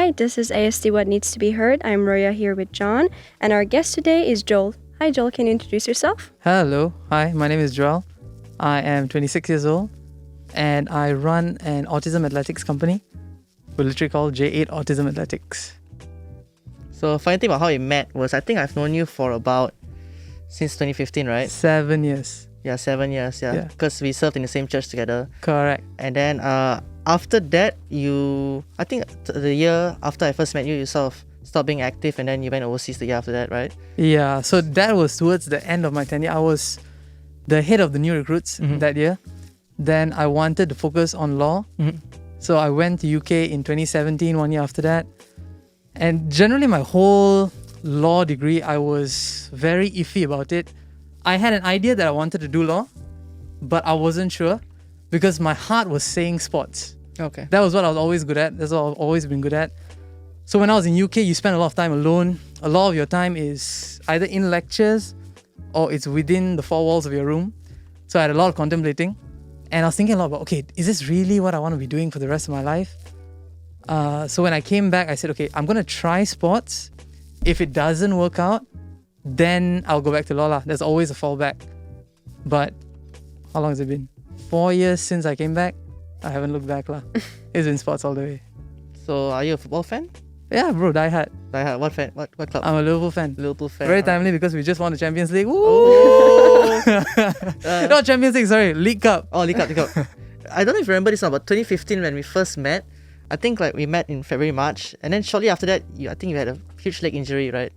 Hi, this is ASD What Needs to Be Heard. I'm Roya here with John, and our guest today is Joel. Hi, Joel. Can you introduce yourself? Hello. Hi, my name is Joel. I am 26 years old, and I run an autism athletics company. We're literally called J8 Autism Athletics. So funny thing about how we met was I think I've known you for about since 2015, right? 7 years. Yeah, 7 years, yeah. Because we served in the same church together. Correct. And then after that, I think the year after I first met you, you sort of stopped being active and then you went overseas the year after that, right? Yeah, so that was towards the end of my tenure. I was the head of the new recruits that year. Then I wanted to focus on law. So I went to UK in 2017, 1 year after that. And generally my whole law degree, I was very iffy about it. I had an idea that I wanted to do law, but I wasn't sure because my heart was saying sports. Okay. That was what I was always good at. That's what I've always been good at. So when I was in UK, you spend a lot of time alone. A lot of your time is either in lectures or it's within the four walls of your room. So I had a lot of contemplating. And I was thinking a lot about, okay, is this really what I want to be doing for the rest of my life? So when I came back, I said, okay, I'm going to try sports. If it doesn't work out, then I'll go back to law. There's always a fallback. But how long has it been? 4 years since I came back. I haven't looked back. It's been sports all the way. So are you a football fan? Yeah, bro, die hard. Die hard. What fan? What club? I'm a Liverpool fan. Liverpool fan. Very timely because we just won the Champions League. Woo! Oh. Not Champions League, sorry, League Cup. Oh, League Cup. I don't know if you remember this now, but 2015 when we first met, I think we met in February, March, and then shortly after that, I think you had a huge leg injury, right?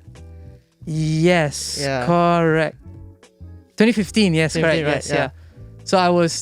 Yes, Yeah. correct. 2015, yes, 2015, correct, right, yes, yeah. yeah. So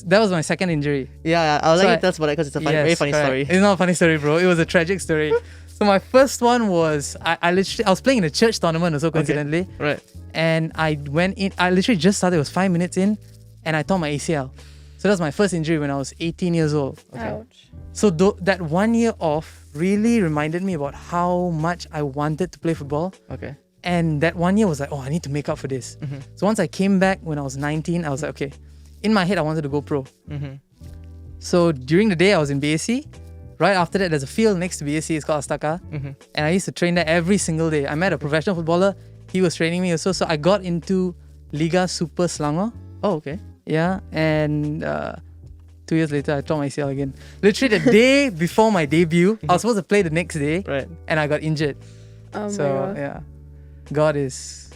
that was my second injury. Yeah, I'll let So you tell us about that because it's a very funny correct. story. It's not a funny story, bro. It was a tragic story. So my first one was, I was playing in a church tournament also coincidentally. Okay. Right. And I went in, I literally just started, it was 5 minutes in, and I tore my ACL. So that was my first injury when I was 18 years old. Okay. Ouch. So that 1 year off really reminded me about how much I wanted to play football. Okay. And that 1 year was like, oh, I need to make up for this. So once I came back when I was 19, I was like, okay, in my head, I wanted to go pro. So during the day, I was in BAC. Right after that, there's a field next to BAC, it's called Astaka. And I used to train there every single day. I met a professional footballer, he was training me also. So I got into Liga Super Selangor. Oh, okay. Yeah, and 2 years later, I tore my ACL again. Literally the day before my debut, I was supposed to play the next day, Right. and I got injured. Oh So, my God. yeah, God is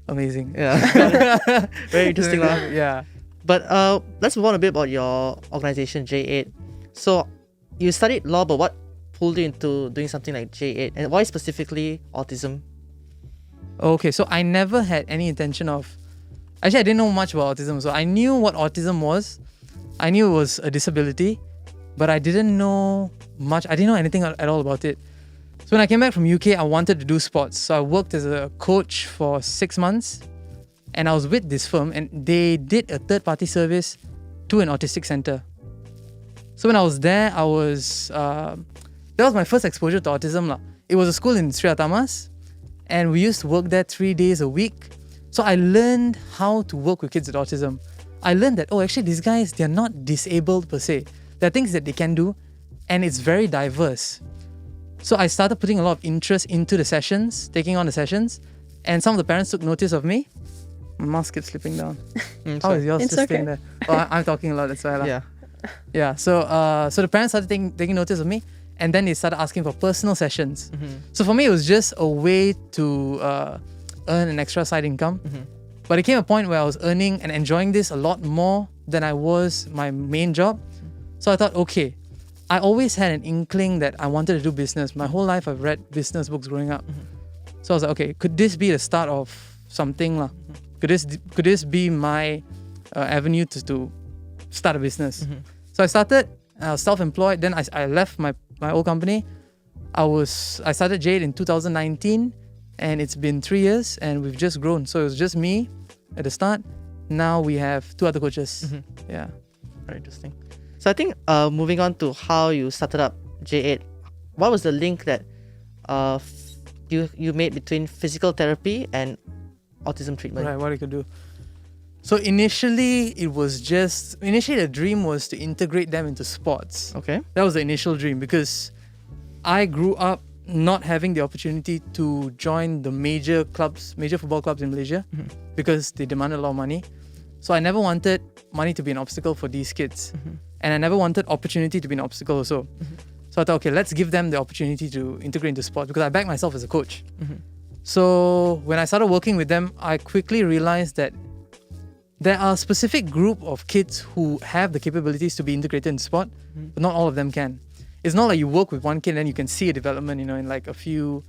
amazing. Yeah. Very interesting. Yeah. But let's move on a bit about your organization, J8. So you studied law, but what pulled you into doing something like J8? And why specifically autism? Okay, so I never had any intention of... Actually, I didn't know much about autism. So I knew what autism was. I knew it was a disability, but I didn't know much. I didn't know anything at all about it. So when I came back from UK, I wanted to do sports. So I worked as a coach for 6 months. And I was with this firm and they did a third-party service to an autistic center. So when I was there, that was my first exposure to autism. It was a school in Sri Atamas and we used to work there 3 days a week. So I learned how to work with kids with autism. I learned that, actually these guys, they're not disabled per se. There are things that they can do and it's very diverse. So I started putting a lot of interest into the sessions, taking on the sessions, and some of the parents took notice of me. My mask keeps slipping down. How is yours It's just okay. staying there? Oh, I'm talking a lot, that's why. Yeah. Yeah, so the parents started taking notice of me and then they started asking for personal sessions. So for me, it was just a way to earn an extra side income. But it came a point where I was earning and enjoying this a lot more than I was my main job. So I thought, okay, I always had an inkling that I wanted to do business. My whole life I've read business books growing up. So I was like, okay, could this be the start of something? Could this be my avenue to start a business? So I started self-employed. Then I left my old company. I started J8 in 2019 and it's been 3 years and we've just grown. So it was just me at the start. Now we have 2 other coaches. Yeah. Very interesting. So I think moving on to how you started up J8, what was the link that you made between physical therapy and autism treatment? Right, what you could do. So initially the dream was to integrate them into sports. Okay. That was the initial dream because I grew up not having the opportunity to join the major football clubs in Malaysia, because they demanded a lot of money. So I never wanted money to be an obstacle for these kids. And I never wanted opportunity to be an obstacle also. So I thought, okay, let's give them the opportunity to integrate into sport, because I back myself as a coach. So when I started working with them, I quickly realized that there are a specific group of kids who have the capabilities to be integrated in sport, but not all of them can. It's not like you work with one kid and then you can see a development, in like a few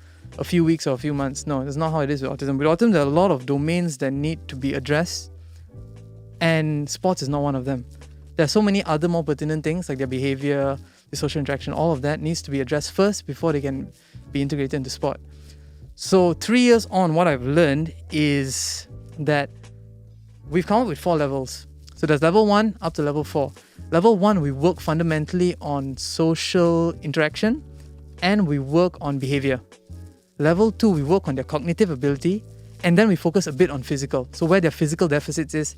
weeks or a few months. No, that's not how it is with autism. With autism, there are a lot of domains that need to be addressed, and sports is not one of them. There are so many other more pertinent things like their behavior, the social interaction, all of that needs to be addressed first before they can be integrated into sport. So 3 years on, what I've learned is that we've come up with 4 levels. So there's level 1 up to level 4. Level 1, we work fundamentally on social interaction and we work on behavior. Level 2, we work on their cognitive ability, and then we focus a bit on physical. So where their physical deficits is,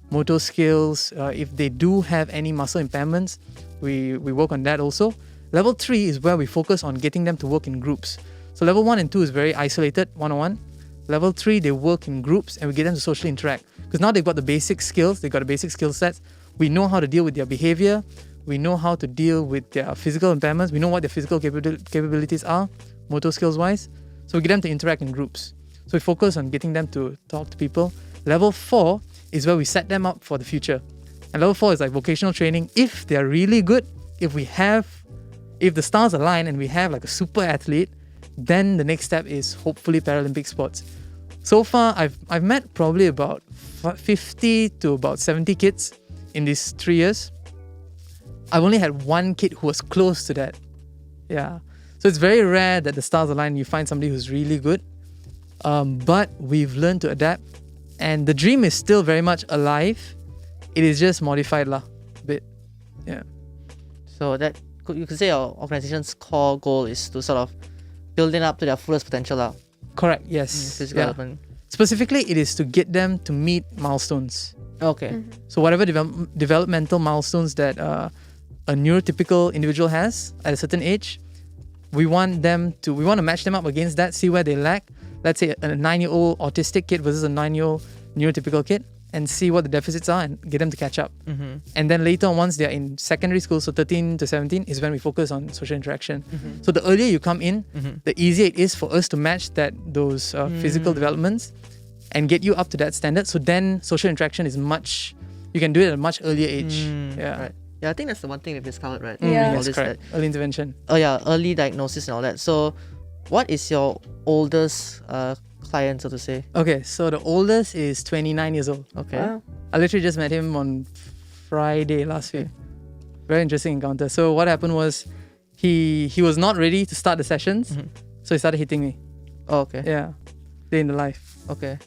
motor skills, if they do have any muscle impairments, we work on that also. Level 3 is where we focus on getting them to work in groups. So level 1 and 2 is very isolated, one-on-one. Level 3, they work in groups and we get them to socially interact. Because now they've got the basic skills, they've got the basic skill sets. We know how to deal with their behavior. We know how to deal with their physical impairments. We know what their physical capabilities are, motor skills wise. So we get them to interact in groups. So we focus on getting them to talk to people. Level 4 is where we set them up for the future. And level 4 is like vocational training. If they're really good, if the stars align and we have like a super athlete, then the next step is hopefully Paralympic sports. So far, I've met probably about 50 to about 70 kids in these 3 years. I've only had one kid who was close to that. Yeah. So it's very rare that the stars align and you find somebody who's really good. But we've learned to adapt. And the dream is still very much alive. It is just modified a bit. Yeah. So you could say our organization's core goal is to sort of building up to their fullest potential. Correct, yes. Physical development. Specifically, it is to get them to meet milestones. Okay. So whatever developmental milestones that a neurotypical individual has at a certain age, we want to match them up against that, see where they lack. Let's say a 9-year-old autistic kid versus a 9-year-old neurotypical kid, and see what the deficits are and get them to catch up. And then later on, once they're in secondary school, so 13 to 17, is when we focus on social interaction. So the earlier you come in, the easier it is for us to match those physical developments and get you up to that standard. So then social interaction is you can do it at a much earlier age. Yeah. Right. Yeah, I think that's the one thing we've discovered, right? Yeah. That's correct. Early intervention. Oh yeah, early diagnosis and all that. So what is your oldest client, so to say? Okay, so the oldest is 29 years old. Okay. Wow. I literally just met him on Friday last week. Very interesting encounter. So what happened was he was not ready to start the sessions, so he started hitting me. Oh, okay. Yeah, day in the life. Okay.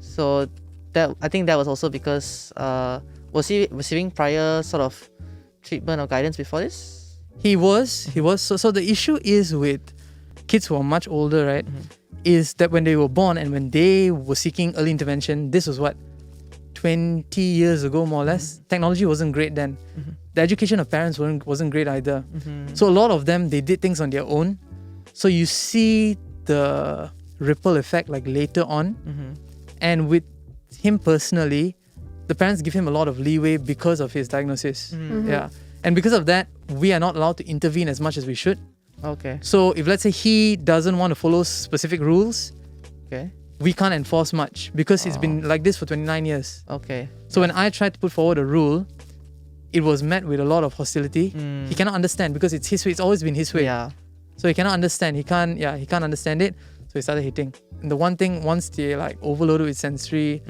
So I think that was also because was he receiving prior sort of treatment or guidance before this? He was. So the issue is with kids who are much older, right? Is that when they were born and when they were seeking early intervention, this was 20 years ago, more or less. Technology wasn't great then. The education of parents wasn't great either. So a lot of them, they did things on their own. So you see the ripple effect like later on. And with him personally, the parents give him a lot of leeway because of his diagnosis. Yeah. And because of that, we are not allowed to intervene as much as we should. Okay. So if let's say he doesn't want to follow specific rules, Okay. we can't enforce much because it's been like this for 29 years. Okay. So when I tried to put forward a rule, it was met with a lot of hostility. He cannot understand because it's his way. It's always been his way. Yeah. So he cannot understand. He can't understand it. So he started hitting. And the one thing, once they're like overloaded with sensory,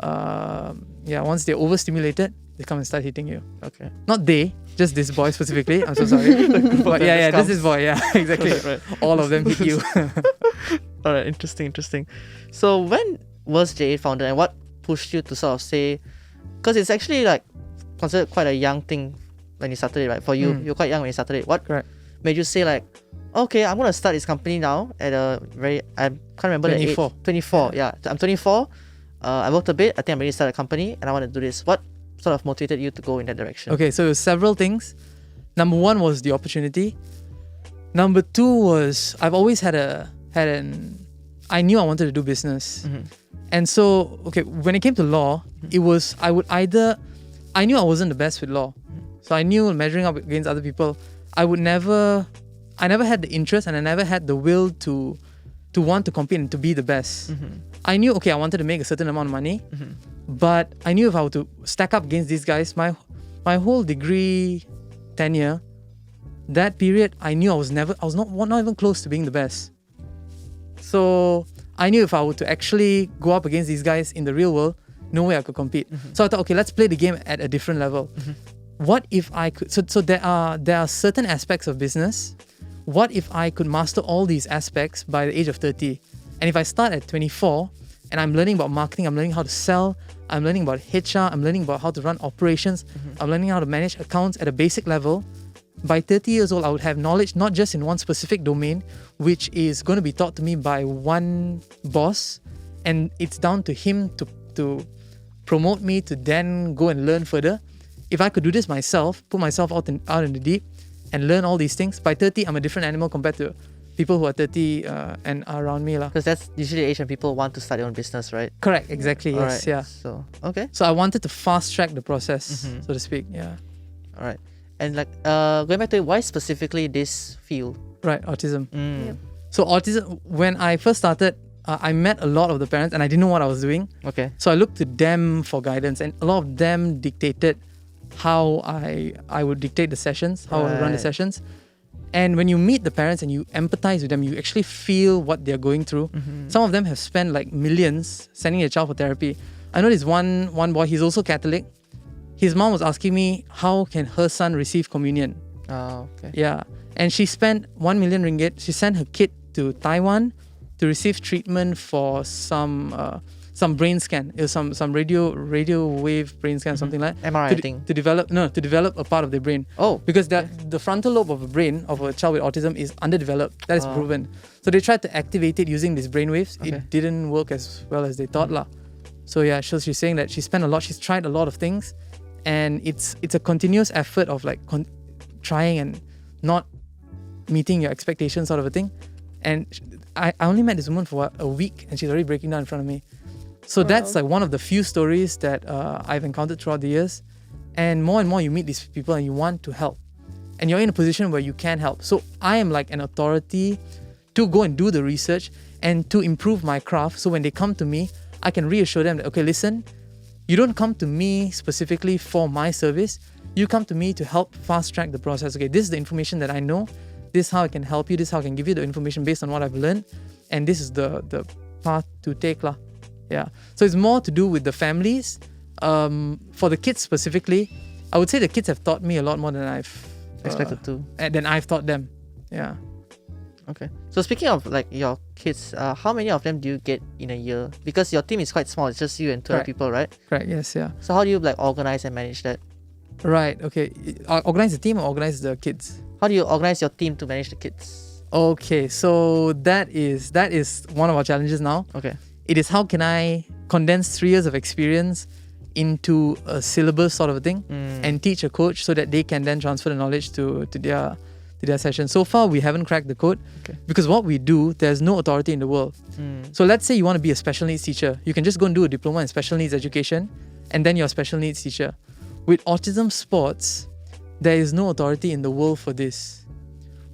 once they're overstimulated, they come and start hitting you. Okay. Not they, just this boy specifically. I'm so sorry. But this is boy. Yeah, exactly. Right. All of them hit you. All right. Interesting. So when was J8 founded and what pushed you to sort of say, because it's actually like considered quite a young thing when you started it, right? For you, you're quite young when you started it. What Correct. made you say like, okay, I'm gonna start this company now at a very, I can't remember the age. 24. 24. Yeah. I'm 24. I worked a bit. I think I'm ready to start a company and I want to do this. What sort of motivated you to go in that direction? Okay, so several things. Number one was the opportunity. Number 2 was I've always I knew I wanted to do business. And so, okay, when it came to law, it was, I knew I wasn't the best with law. So I knew measuring up against other people, I never had the interest and I never had the will to want to compete and to be the best. I knew, okay, I wanted to make a certain amount of money, but I knew if I were to stack up against these guys, my whole degree tenure, that period, I knew I was not even close to being the best. So I knew if I were to actually go up against these guys in the real world, no way I could compete. So I thought, okay, let's play the game at a different level. What if I could? So there are certain aspects of business. What if I could master all these aspects by the age of 30? And if I start at 24 and I'm learning about marketing, I'm learning how to sell, I'm learning about HR, I'm learning about how to run operations, I'm learning how to manage accounts at a basic level. By 30 years old, I would have knowledge not just in one specific domain, which is going to be taught to me by one boss, and it's down to him to promote me to then go and learn further. If I could do this myself, put myself out in the deep and learn all these things, by 30, I'm a different animal compared to people who are 30 and are around me. Because that's usually the age when people want to start their own business, right? Correct, exactly, yes, Alright, yeah. So, okay. So I wanted to fast track the process, so to speak, yeah. Alright. And like, going back to it, why specifically this field? Right, autism. Yep. So autism, when I first started, I met a lot of the parents and I didn't know what I was doing. Okay. So I looked to them for guidance, and a lot of them dictated how I would dictate the sessions, how I would run the Right. sessions. And when you meet the parents and you empathize with them, you actually feel what they're going through. Some of them have spent like millions sending their child for therapy. I know this one boy, he's also Catholic. His mom was asking me how can her son receive communion. Oh, okay. Yeah. And she spent 1 million ringgit. She sent her kid to Taiwan to receive treatment for some brain scan. It was some radio wave brain scan, something like that. MRI, I think. To develop a part of the brain. Oh. Because the frontal lobe of a brain of a child with autism is underdeveloped. That is proven. So they tried to activate it using these brain waves. Okay. It didn't work as well as they thought lah. So yeah, so she's saying that she spent a lot. She's tried a lot of things, and it's a continuous effort of like trying and not meeting your expectations, sort of a thing. And I only met this woman for a week, and she's already breaking down in front of me. So that's like one of the few stories that I've encountered throughout the years. And more you meet these people and you want to help, and you're in a position where you can help. So I am like an authority to go and do the research and to improve my craft. So when they come to me, I can reassure them that, okay, listen, you don't come to me specifically for my service. You come to me to help fast track the process. Okay, this is the information that I know. This is how I can help you. This is how I can give you the information based on what I've learned. And this is the path to take lah. Yeah. So it's more to do with the families. For the kids specifically, I would say the kids have taught me a lot more than I've Expected to. than I've taught them. Yeah. Okay. So speaking of like your kids, how many of them do you get in a year? Because your team is quite small. It's just you and 12 Correct. people, right? Right. Yes. Yeah. So how do you like organize and manage that? Right. Okay. Organize the team or organize the kids? How do you organize your team to manage the kids? Okay. So that is one of our challenges now. Okay. It is how can I condense 3 years of experience into a syllabus sort of a thing and teach a coach so that they can then transfer the knowledge to their session. So far, we haven't cracked the code because what we do, there's no authority in the world. So let's say you want to be a special needs teacher. You can just go and do a diploma in special needs education and then you're a special needs teacher. With autism sports, there is no authority in the world for this,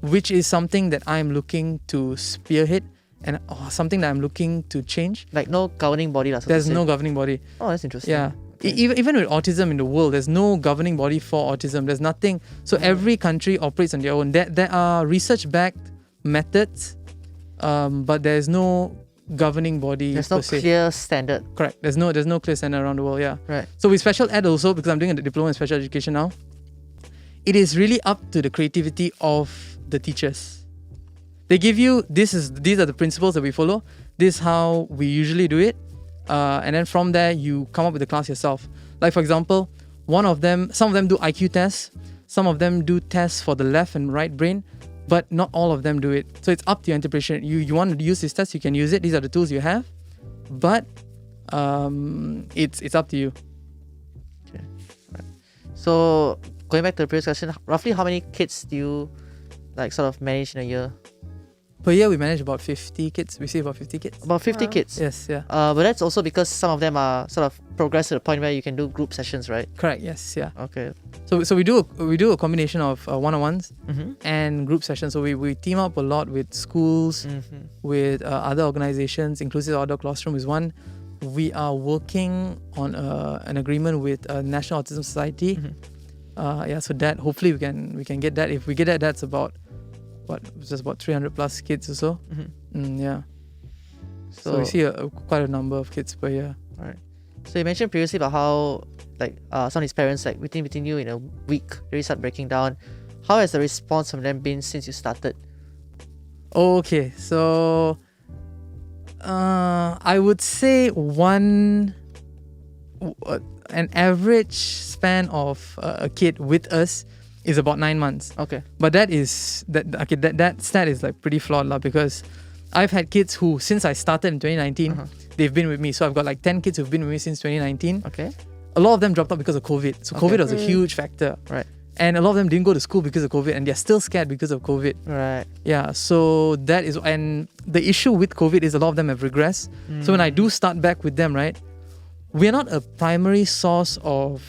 which is something that I'm looking to spearhead and something that I'm looking to change. Like no governing body. So There's no governing body. Oh, that's interesting. Yeah. Okay. Even with autism in the world, there's no governing body for autism. There's nothing. So every country operates on their own. There are research-backed methods, but there's no governing body. There's no per se. clear standard. Correct. There's no clear standard around the world. Yeah. Right. So with special ed also, because I'm doing a diploma in special education now, it is really up to the creativity of the teachers. They give you these are the principles that we follow. This is how we usually do it. And then from there, you come up with the class yourself. Like for example, some of them do IQ tests, some of them do tests for the left and right brain, but not all of them do it. So it's up to your interpretation. You want to use this test, you can use it. These are the tools you have, but it's up to you. Okay. Right. So going back to the previous question, roughly how many kids do you like sort of manage in a year? Per year, we manage about 50 kids. We see about 50 kids. About 50 Wow. kids. Yes, yeah. But that's also because some of them are sort of progressed to the point where you can do group sessions, right? Correct, yes, yeah. Okay. So we do a combination of one-on-ones Mm-hmm. and group sessions. So we team up a lot with schools, Mm-hmm. with other organizations. Inclusive Outdoor Classroom is one. We are working on an agreement with National Autism Society. Mm-hmm. So that hopefully we can get that. If we get that, that's about just about 300 plus kids or so. Mm-hmm. Yeah. So we see quite a number of kids per year. Alright. So you mentioned previously about how like some of these parents like within you in a week really start breaking down. How has the response from them been since you started? Okay, so I would say an average span of a kid with us is about 9 months. Okay. But that stat is like pretty flawed lah, because I've had kids who, since I started in 2019, they've been with me. So I've got like 10 kids who've been with me since 2019. Okay. A lot of them dropped out because of COVID. So COVID was a huge factor. Right. And a lot of them didn't go to school because of COVID, and they're still scared because of COVID. Right. Yeah, so that is, and the issue with COVID is a lot of them have regressed. So when I do start back with them, right, we're not a primary source of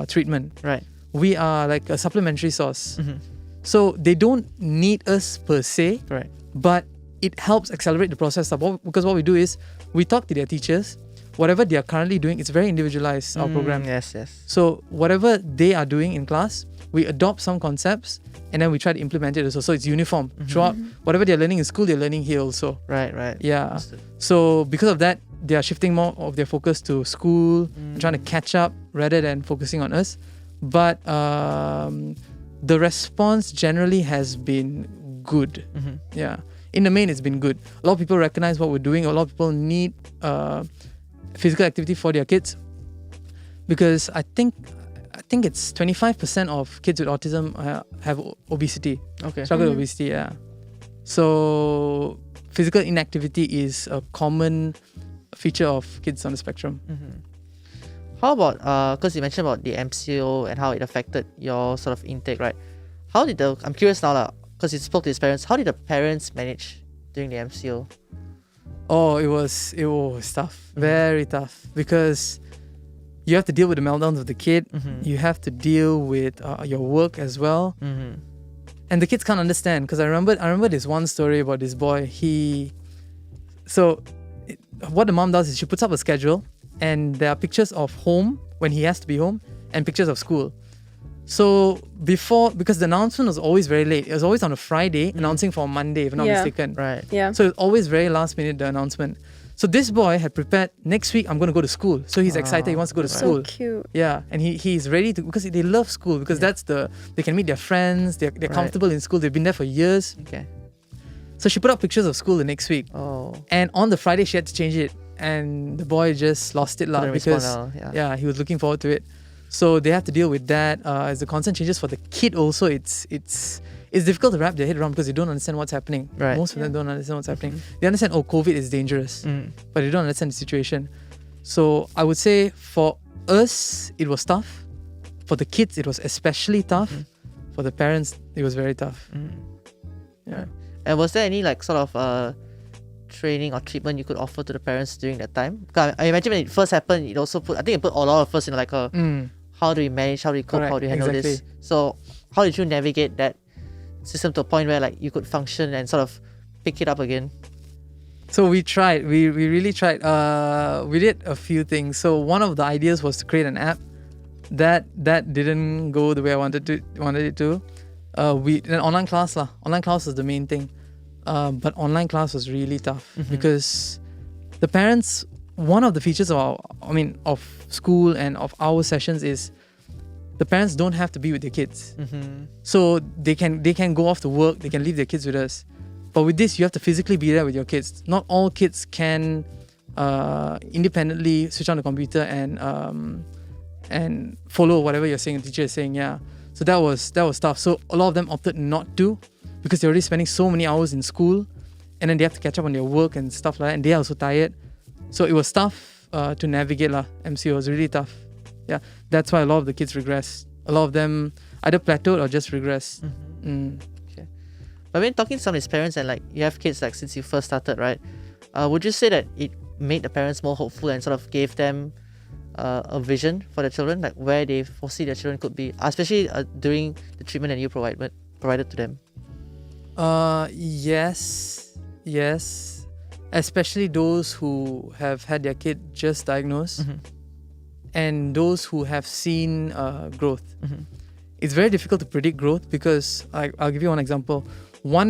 treatment. Right. We are like a supplementary source. Mm-hmm. So they don't need us per se, Right. but it helps accelerate the process. Because what we do is we talk to their teachers. Whatever they are currently doing, it's very individualized, our program. Yes, yes. So whatever they are doing in class, we adopt some concepts and then we try to implement it also. So it's uniform throughout. Whatever they're learning in school, they're learning here also. Right, right. Yeah. Understood. So because of that, they are shifting more of their focus to school, trying to catch up rather than focusing on us. But the response generally has been good. Yeah. In the main, it's been good. A lot of people recognize what we're doing. A lot of people need physical activity for their kids, because I think it's 25% of kids with autism have obesity. Okay. Struggle with obesity, yeah. So physical inactivity is a common feature of kids on the spectrum. How about because you mentioned about the MCO and how it affected your sort of intake, right? I'm curious now, because you spoke to his parents. How did the parents manage during the MCO? Oh, it was tough, very tough, because you have to deal with the meltdowns of the kid. You have to deal with your work as well, and the kids can't understand. Because I remember this one story about this boy. What the mom does is she puts up a schedule, and there are pictures of home when he has to be home, and pictures of school. So because the announcement was always very late, it was always on a Friday, announcing for Monday, if I'm not mistaken. Right. Yeah. So it's always very last minute, the announcement. So this boy had prepared, next week I'm going to go to school. So he's excited, he wants to go to school. So cute. Yeah, and he's ready to, because they love school, because they can meet their friends, they're comfortable in school, they've been there for years. Okay. So she put up pictures of school the next week. Oh. And on the Friday she had to change it, and the boy just lost it lah, Couldn't because respond now, he was looking forward to it. So they have to deal with that. As the content changes for the kid also, it's difficult to wrap their head around, because they don't understand what's happening. Right. Most of them don't understand what's happening. They understand, COVID is dangerous, but they don't understand the situation. So I would say for us, it was tough. For the kids, it was especially tough. For the parents, it was very tough. Yeah. And was there any like sort of training or treatment you could offer to the parents during that time? Because I imagine when it first happened, it put a lot of us in like a how do we manage, how do we cope, Correct, how do we handle this? exactly. So how did you navigate that system to a point where like you could function and sort of pick it up again? So we tried. We really tried. We did a few things. So one of the ideas was to create an app. That didn't go the way I wanted it to. An online class lah. Online class was the main thing. But online class was really tough, because the parents, one of the features of school and of our sessions is the parents don't have to be with their kids. So they can go off to work, they can leave their kids with us. But with this, you have to physically be there with your kids. Not all kids can independently switch on the computer and follow whatever you're saying, the teacher is saying. Yeah. So that was tough. So a lot of them opted not to, because they're already spending so many hours in school, and then they have to catch up on their work and stuff like that, and they are also tired. So it was tough to navigate lah. MCO was really tough. Yeah, that's why a lot of the kids regressed. A lot of them either plateaued or just regressed. Okay. But when talking to some of his parents and like you have kids like since you first started, right? Would you say that it made the parents more hopeful and sort of gave them a vision for their children, like where they foresee their children could be, especially during the treatment that you provided to them? Yes, especially those who have had their kid just diagnosed, and those who have seen growth. It's very difficult to predict growth because I'll give you one example. I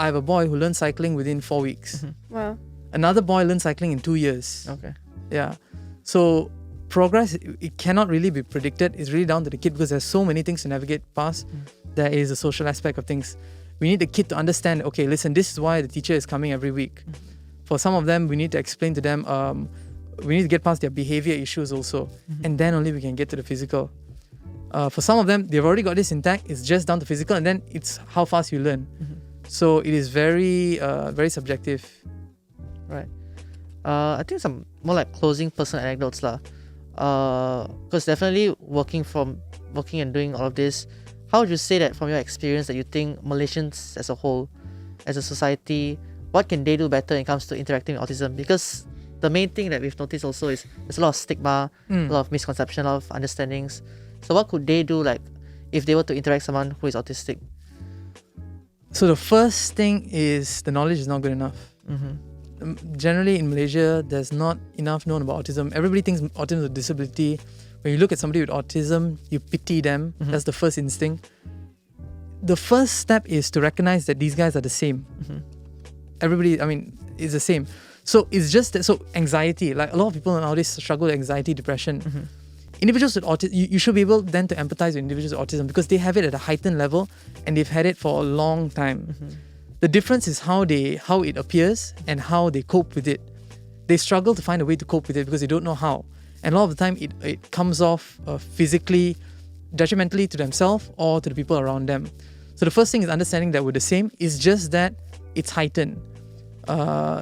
have a boy who learned cycling within 4 weeks. Wow. Another boy learned cycling in 2 years. Okay. Yeah. So progress, it cannot really be predicted. It's really down to the kid because there's so many things to navigate past. There is a social aspect of things. We need the kid to understand, okay, listen, this is why the teacher is coming every week. For some of them, we need to explain to them, we need to get past their behavior issues also. And then only we can get to the physical. For some of them, they've already got this intact. It's just down to physical, and then it's how fast you learn. So it is very, very subjective. Right. I think some more like closing personal anecdotes lah. Because definitely working and doing all of this, how would you say that from your experience that you think Malaysians as a whole, as a society, what can they do better when it comes to interacting with autism? Because the main thing that we've noticed also is there's a lot of stigma, a lot of misconception, a lot of understandings. So what could they do like if they were to interact with someone who is autistic? So the first thing is the knowledge is not good enough. Generally in Malaysia, there's not enough known about autism. Everybody thinks autism is a disability. When you look at somebody with autism, you pity them. That's the first instinct. The first step is to recognize that these guys are the same. Everybody, is the same. So it's just that, so anxiety, like a lot of people nowadays struggle with anxiety, depression. Individuals with autism, you should be able then to empathize with individuals with autism because they have it at a heightened level and they've had it for a long time. The difference is how it appears and how they cope with it. They struggle to find a way to cope with it because they don't know how. And a lot of the time it comes off physically, judgmentally to themselves or to the people around them. So the first thing is understanding that we're the same. It's just that it's heightened.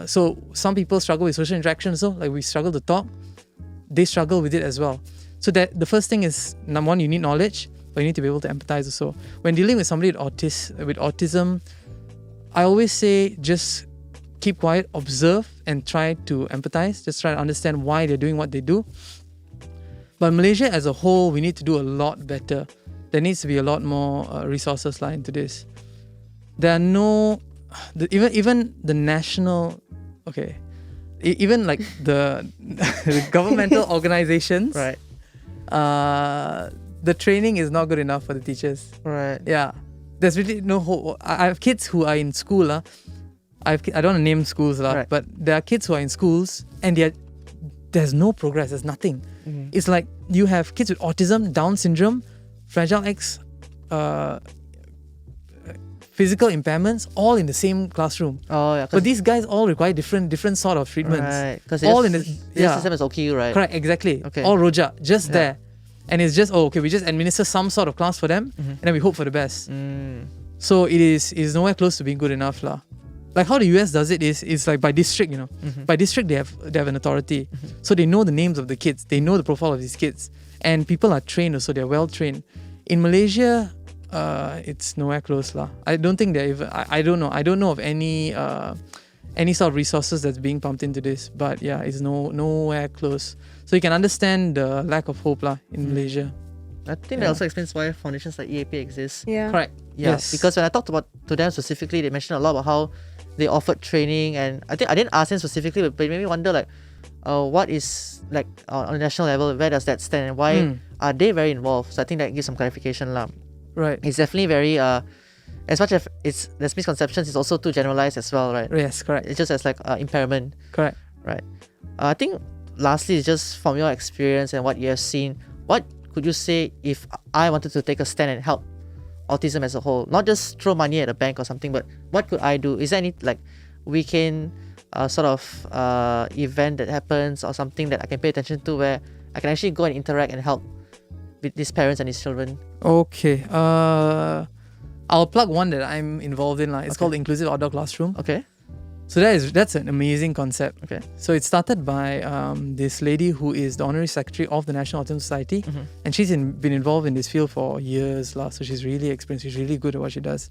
So some people struggle with social interaction, so like we struggle to talk. They struggle with it as well. So that the first thing is, number one, you need knowledge, but you need to be able to empathize also. When dealing with somebody with autism, I always say just keep quiet, observe, and try to empathize. Just try to understand why they're doing what they do. But Malaysia as a whole, we need to do a lot better. There needs to be a lot more resources into this. There are no, even the national, even like the governmental organizations, Right. The training is not good enough for the teachers. Right. Yeah. There's really no hope. I have kids who are in school. I don't want to name schools, Right. but there are kids who are in schools and there's no progress. There's nothing. It's like you have kids with autism, Down syndrome, Fragile X, physical impairments, all in the same classroom. Oh yeah. But these guys all require different sort of treatments. Right. Because all the in the system is OKU, right? Correct, exactly. Okay. All Rojak, just there. And it's just, we just administer some sort of class for them and then we hope for the best. So it is nowhere close to being good enough. Like how the US does it is like by district, By district they have an authority. So they know the names of the kids, they know the profile of these kids. And people are trained also, they're well trained. In Malaysia, it's nowhere close. I don't think they're even, I don't know. I don't know of any sort of resources that's being pumped into this. But yeah, it's nowhere close. So you can understand the lack of hope in Malaysia. I think that also explains why foundations like EAP exist. Yeah. Correct. Yeah, Yes. because when I talked to them specifically, they mentioned a lot about how they offered training, and I think I didn't ask them specifically, but it made me wonder what is on a national level, where does that stand, and why are they very involved? So I think that gives some clarification lah. Right. It's definitely very as much as there's misconceptions, it's also too generalized as well, right? Yes, correct. It's just as impairment, Correct. right? I think lastly, is just from your experience and what you have seen, what could you say if I wanted to take a stand and help autism as a whole? Not just throw money at a bank or something, but what could I do? Is there any weekend event that happens or something that I can pay attention to where I can actually go and interact and help with these parents and these children? Okay. I'll plug one that I'm involved in. It's called Inclusive Outdoor Classroom. Okay. So that's an amazing concept. Okay. So it started by this lady who is the honorary secretary of the National Autism Society, and she's been involved in this field for years. So she's really experienced. She's really good at what she does.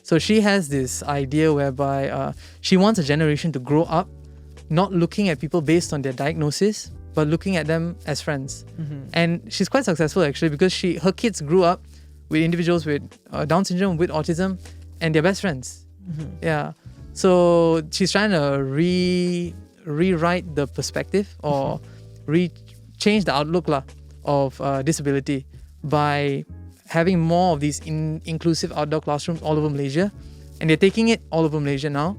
So she has this idea whereby she wants a generation to grow up not looking at people based on their diagnosis, but looking at them as friends. And she's quite successful actually, because her kids grew up with individuals with Down syndrome, with autism, and they're best friends. Yeah. So she's trying to rewrite the perspective or change the outlook of disability by having more of these inclusive outdoor classrooms all over Malaysia, and they're taking it all over Malaysia now.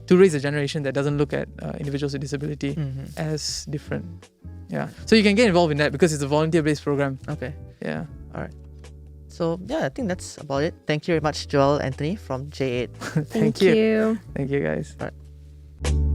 To raise a generation that doesn't look at individuals with disability as different. Yeah. So you can get involved in that because it's a volunteer-based program. Okay. Yeah. All right. So yeah, I think that's about it. Thank you very much, Joel Anthony from J8. Thank you. Thank you, guys. All right.